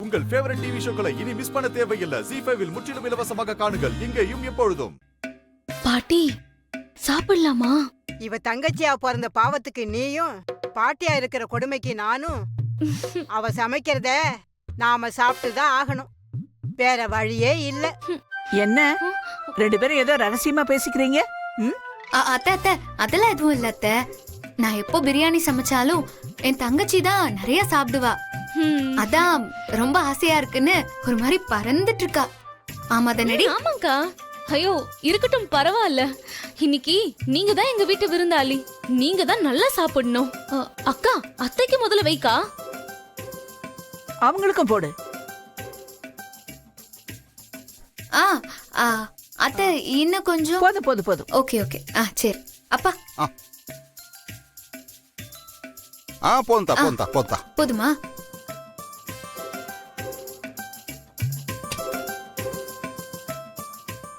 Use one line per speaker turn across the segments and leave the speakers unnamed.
உங்கள் favourite TV ஷோக்களை இனி miss பண்ண தேவையில்லை. ZEE5 இல் முற்றிலும் இலவசமாக காணுங்கள். இங்கேயும் எப்பொழுதும்.
பாட்டி சாப்பிடலாமா?
இவ தங்கச்சியா பிறந்த பாவத்துக்கு நீயும், பாட்டியா இருக்கிற கொடுமைக்கு நானும். அவ சமைக்கிறத நாம சாப்பிட்டுதான் ஆகணும். வேற வழியே இல்ல.
என்ன ரெண்டு பேரும் ஏதோ ரகசியமா பேசிக்கிறீங்க?
அத்தை அத்தை அதெல்லாம் எதுவும் இல்ல அத்தை. நான் எப்போ பிரியாணி சமைச்சாலும் என் தங்கச்சி தான் நிறைய சாப்பிடுவா. அதான் ரொம்ப ஆசையா இருக்குன்னு ஒரு மாதிரி பறந்துட்டு இருக்கா. ஆமா தானடி?
ஆமாக்கா. ஐயோ இருக்கட்டும், பரவாயில்ல. இன்னைக்கு நீங்க தான் எங்க வீட்டு விருந்தாளி. நீங்க தான் நல்லா சாப்பிடணும். அக்கா, அத்தைக்கு முதல்ல வைக்கா.
அவங்களுக்கும் போடு.
அத்தை இன்னும் கொஞ்சம்.
போதும் போதும் போதும்.
Okay okay. சரி அப்பா.
போந்தா.
போதுமா?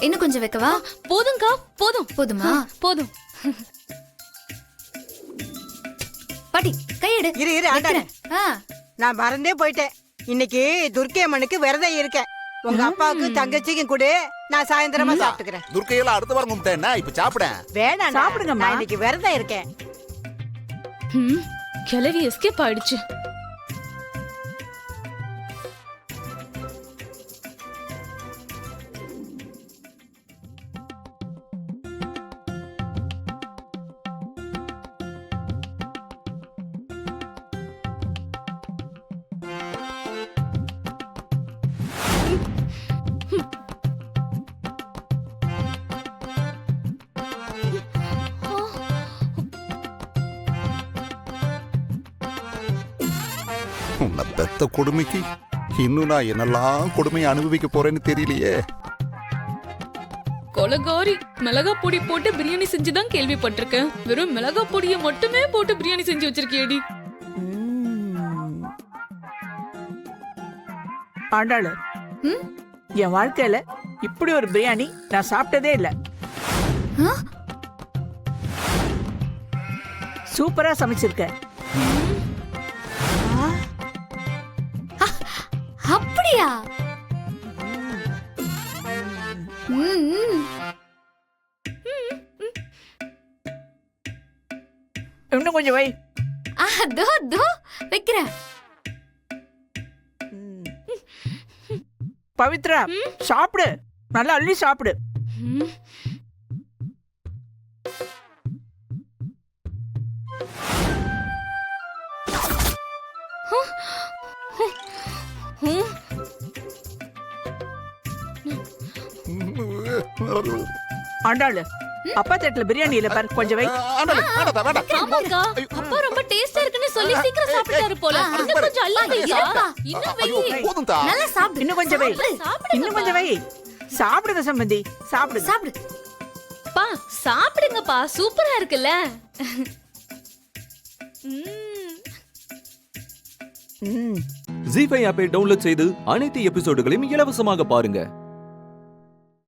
இன்னும் கொஞ்சம் வைக்கவா?
போதும்க்கா, போதும்.
போதுமா?
போதும்.
பாட்டி கையெடு.
இரு இரு ஆண்டானே. நான் மறந்தே போயிட்டேன். இன்னைக்கு துர்க்கை அம்மனுக்கு விரதம் இருக்கேன். உங்க அப்பாவுக்கு தங்கச்சிக்கும் கூட நான் சாயந்தரமா சாப்பிட்டுக்கிறேன்.
துர்க்கையில அடுத்த வாரம் கும்பிட்டேன்னா இப்ப சாப்பிட
வேணாம்,
சாப்பிடுங்க.
நான் இன்னைக்கு விரதம் இருக்கேன்.
கிளவி எஸ்கேப் ஆயிடுச்சு.
உன்னை பெத்த கொடுமைக்கு இன்னும் நான் என்னெல்லாம் கொடுமையை அனுபவிக்க போறேன்னு தெரியலையே.
கொலகாரி மிளகா பொடி போட்டு பிரியாணி செஞ்சுதான் கேள்விப்பட்டிருக்கேன். வெறும் மிளகா பொடியை மட்டுமே போட்டு பிரியாணி செஞ்சு வச்சிருக்கியடி.
ஆண்டாளு, என் வாழ்க்கையில இப்படி ஒரு பிரியாணி நான் சாப்பிட்டதே இல்ல. சூப்பரா சமைச்சிருக்க.
அப்படியா?
இன்னும் கொஞ்சம் வை.
தோ தோ வைக்கிறேன்.
பவித்ரா, சாப்பிடு. நல்லா அள்ளி சாப்பிடு. ஆண்டாளு, அப்பா தட்டுல பிரியாணி இல்ல பாரு, கொஞ்சம் வை.
ஆமாக்கா, அப்பா ரொம்ப டேஸ்டா இருக்குன்னு சொல்லி சீக்கிரம் சாப்பிட்டாரு போல. இன்னும் கொஞ்சம் அள்ளி வையா. இன்னும் வை.
நல்லா சாப்பிடு.
இன்னும் கொஞ்சம் வை. இன்னும் கொஞ்சம் வை. சாப்பிடுங்க சம்பந்தி, சாப்பிடு
சாப்பிடு.
பா சாப்பிடுங்கப்பா, சூப்பரா இருக்குல்ல.
ZEE5 ஆப்பை டவுன்லோட் செய்து அனைத்து எபிசோடுகளையும் இலவசமாக பாருங்க.